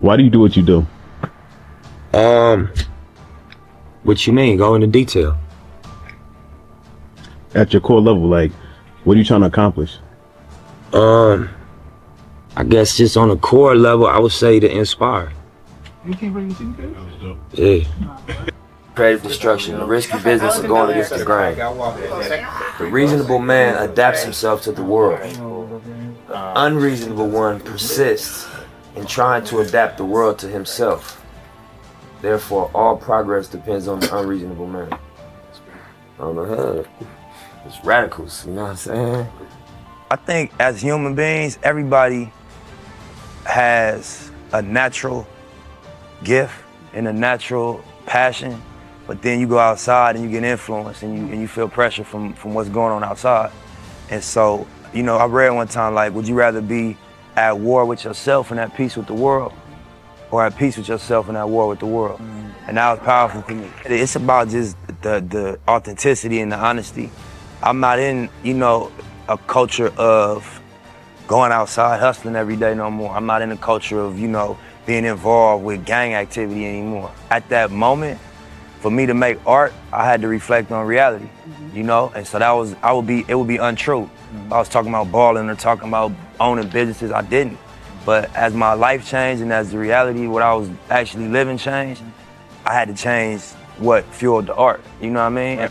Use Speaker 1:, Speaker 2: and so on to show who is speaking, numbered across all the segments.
Speaker 1: Why do you do what you do?
Speaker 2: What you mean? Go into detail.
Speaker 1: At your core level, like, what are you trying to accomplish?
Speaker 2: I guess just on a core level, I would say to inspire.
Speaker 3: You can't bring the chicken.
Speaker 2: Yeah. Creative destruction, the risky business of going against the grain. The reasonable man adapts himself to the world. The unreasonable one persists in trying to adapt the world to himself. Therefore, all progress depends on the unreasonable man. On the head. It's radicals, you know what I'm saying? I think as human beings, everybody has a natural gift and a natural passion, but then you go outside and you get influenced and you feel pressure from what's going on outside. And so, you know, I read one time, like, would you rather be at war with yourself and at peace with the world, or at peace with yourself and at war with the world? And that was powerful for me. It's about just the authenticity and the honesty. I'm not in, you know, a culture of going outside hustling every day no more. I'm not in a culture of, you know, being involved with gang activity anymore. At that moment, for me to make art, I had to reflect on reality, you know? And so it would be untrue. I was talking about balling or talking about owning businesses, I didn't. But as my life changed and as the reality, what I was actually living changed, I had to change what fueled the art, you know what I mean?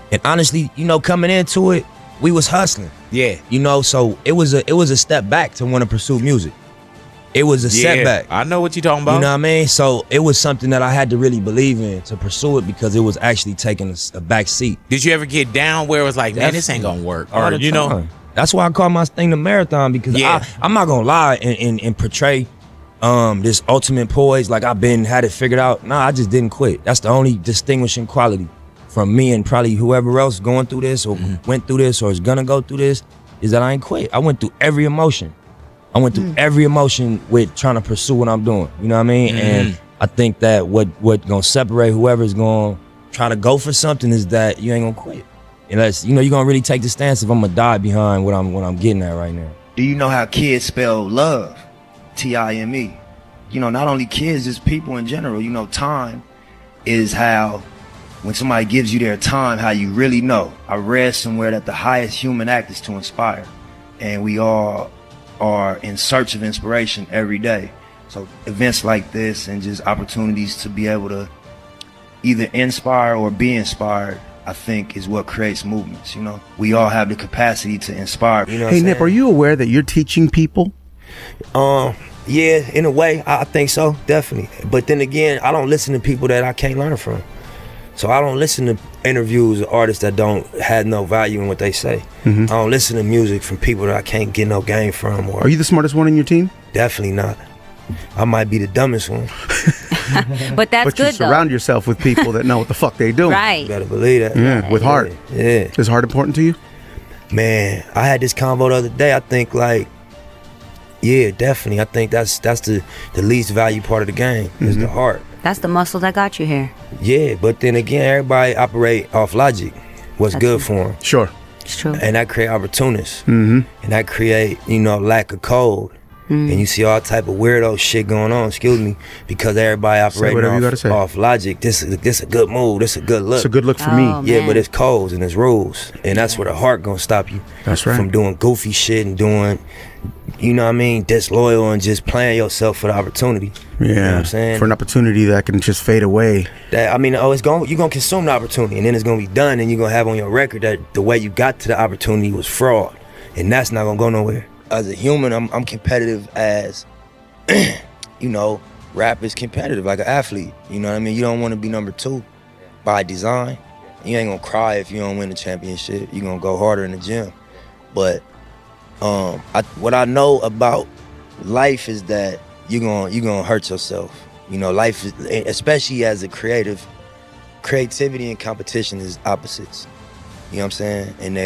Speaker 4: And honestly, you know, coming into it, we was hustling.
Speaker 5: Yeah.
Speaker 4: You know, so it was a step back to want to pursue music. It was a setback.
Speaker 5: I know what you're talking about.
Speaker 4: You know what I mean? So it was something that I had to really believe in to pursue it, because it was actually taking a back seat.
Speaker 5: Did you ever get down where it was like, man, this ain't gonna work? Or, you know?
Speaker 4: That's why I call my thing the marathon, because I'm not gonna lie and portray this ultimate poise like I've had it figured out. Nah, I just didn't quit. That's the only distinguishing quality from me and probably whoever else going through this or went through this or is gonna go through this, is that I ain't quit. I went through every emotion. I went through every emotion with trying to pursue what I'm doing. You know what I mean? And I think that what gonna separate whoever's gonna try to go for something is that you ain't gonna quit. Unless, you know, you're gonna really take the stance if I'm gonna die behind what I'm getting at right now.
Speaker 6: Do you know how kids spell love? T-I-M-E. You know, not only kids, just people in general. You know, time is how, when somebody gives you their time, how you really know. I read somewhere that the highest human act is to inspire. And we all are in search of inspiration every day. So events like this and just opportunities to be able to either inspire or be inspired, I think, is what creates movements. You know, we all have the capacity to inspire. You know,
Speaker 7: hey Nip, are you aware that you're teaching people?
Speaker 4: Yeah, in a way, I think so, definitely. But then again, I don't listen to people that I can't learn from. So I don't listen to interviews of artists that don't have no value in what they say. I don't listen to music from people that I can't get no game from. Or
Speaker 7: are you the smartest one in your team?
Speaker 4: Definitely not. I might be the dumbest one.
Speaker 8: But that's good,
Speaker 7: you surround yourself with people that know what the fuck they do.
Speaker 8: Right.
Speaker 4: You better believe that.
Speaker 7: Yeah, with heart.
Speaker 4: Yeah.
Speaker 7: Is heart important to you?
Speaker 4: Man, I had this convo the other day. I think, like, yeah, definitely. I think that's the least value part of the game is the heart.
Speaker 8: That's the muscle that got you here.
Speaker 4: Yeah, but then again, everybody operate off logic. What's good for them?
Speaker 7: Sure.
Speaker 8: It's true.
Speaker 4: And that create opportunists. And that create, you know, lack of code. And you see all type of weirdo shit going on, excuse me, because everybody operating off logic. This is a good move, this is a good look.
Speaker 7: It's a good look for me.
Speaker 4: Yeah, but it's codes and it's rules. And that's where the heart gonna stop you.
Speaker 7: That's right.
Speaker 4: From doing goofy shit and doing, you know what I mean, disloyal and just playing yourself for the opportunity.
Speaker 7: Yeah,
Speaker 4: you know what I'm saying?
Speaker 7: For an opportunity that can just fade away.
Speaker 4: That, I mean, you're gonna consume the opportunity and then it's gonna be done and you're gonna have on your record that the way you got to the opportunity was fraud. And that's not gonna go nowhere. As a human, I'm competitive as, you know, rap is competitive like an athlete. You know what I mean? You don't want to be number 2 by design. You ain't gonna cry if you don't win the championship. You're gonna go harder in the gym. But what I know about life is that you're gonna hurt yourself. You know, life is, especially as a creativity and competition is opposites. You know what I'm saying? And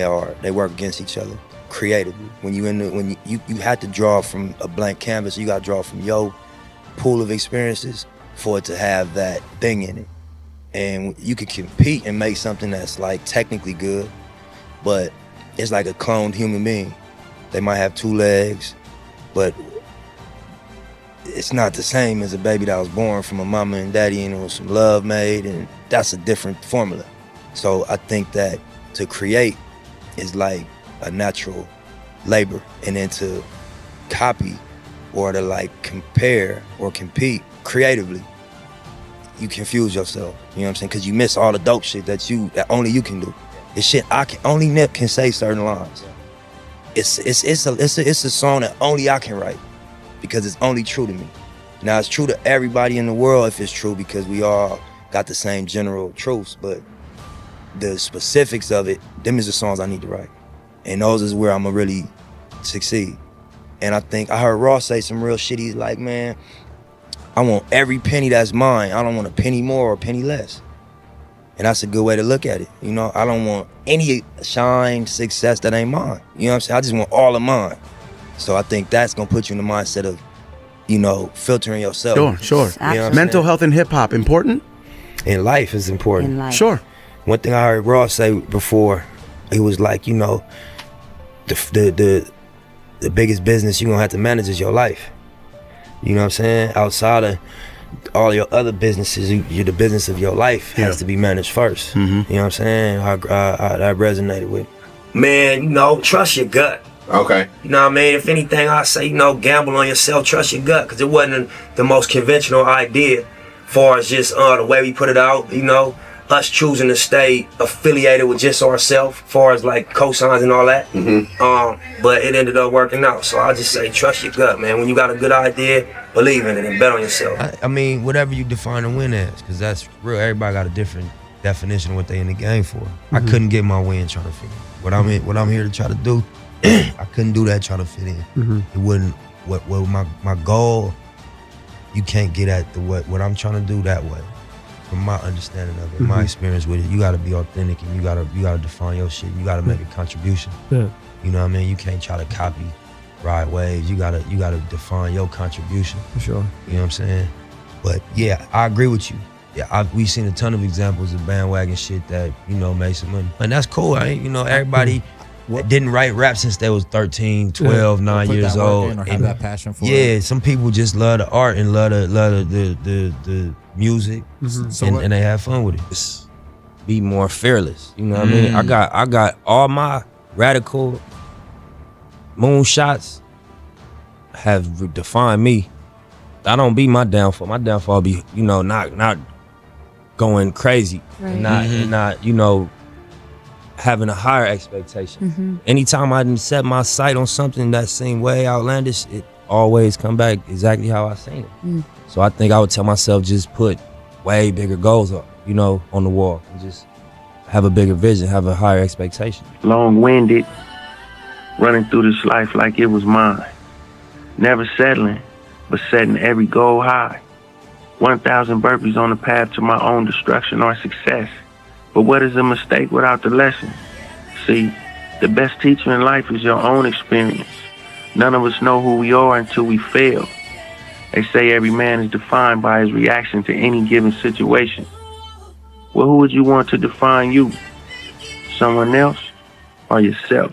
Speaker 4: they work against each other. Creatively, when you had to draw from a blank canvas, you got to draw from your pool of experiences for it to have that thing in it. And you could compete and make something that's like technically good, but it's like a cloned human being. They might have 2 legs, but it's not the same as a baby that was born from a mama and daddy and it was some love made, and that's a different formula. So I think that to create is like a natural labor, and then to copy or to like compare or compete creatively, you confuse yourself, you know what I'm saying? Because you miss all the dope shit that only you can do. It's shit only Nip can say certain lines. It's a song that only I can write because it's only true to me. Now it's true to everybody in the world if it's true because we all got the same general truths, but the specifics of it, them is the songs I need to write. And those is where I'ma really succeed. And I think I heard Ross say some real shit. He's like, man, I want every penny that's mine. I don't want a penny more or a penny less. And that's a good way to look at it. You know, I don't want any shine, success that ain't mine. You know what I'm saying? I just want all of mine. So I think that's gonna put you in the mindset of, you know, filtering yourself.
Speaker 7: Sure.
Speaker 4: You know
Speaker 7: Mental health in hip hop, important?
Speaker 4: In life is important.
Speaker 8: In life.
Speaker 7: Sure.
Speaker 4: One thing I heard Ross say before, he was like, you know, the biggest business you're gonna have to manage is your life. You know what I'm saying? Outside of all your other businesses, the business of your life has to be managed first. You know what I'm saying? I resonated with. Man, you know, trust your gut.
Speaker 9: Okay.
Speaker 4: You know what I mean? If anything, I say, you know, gamble on yourself, trust your gut, because it wasn't the most conventional idea, far as just the way we put it out. You know, us choosing to stay affiliated with just ourselves, far as like cosigns and all that. But it ended up working out. So I just say, trust your gut, man. When you got a good idea, believe in it and bet on yourself. I mean, whatever you define a win as, because that's real. Everybody got a different definition of what they in the game for. I couldn't get my win trying to fit in. What I'm here to try to do, I couldn't do that trying to fit in. It wouldn't. What my goal, you can't get at what I'm trying to do that way. From my understanding of it, my experience with it, you gotta be authentic and you gotta define your shit. You gotta make a contribution. You know what I mean? You can't try to copy ride waves. You gotta define your contribution.
Speaker 3: For sure.
Speaker 4: You know what I'm saying? But yeah, I agree with you. Yeah, we've seen a ton of examples of bandwagon shit that, you know, made some money. And that's cool. You know, everybody didn't write rap since they was 13, 12, 9 years old.
Speaker 5: Or have that passion for it.
Speaker 4: Yeah, some people just love the art and love the music, and they have fun with it. Just be more fearless. You know what I mean? I got all my radical moonshots have defined me. I don't be my downfall. My downfall be, you know, not going crazy, and not you know, having a higher expectation. Anytime I didn't set my sight on something that seemed way outlandish, it always come back exactly how I seen it. So I think I would tell myself, just put way bigger goals up, you know, on the wall, and just have a bigger vision, have a higher expectation.
Speaker 10: Long-winded, running through this life like it was mine. Never settling, but setting every goal high. 1,000 burpees on the path to my own destruction or success. But what is a mistake without the lesson? See, the best teacher in life is your own experience. None of us know who we are until we fail. They say every man is defined by his reaction to any given situation. Well, who would you want to define you? Someone else or yourself?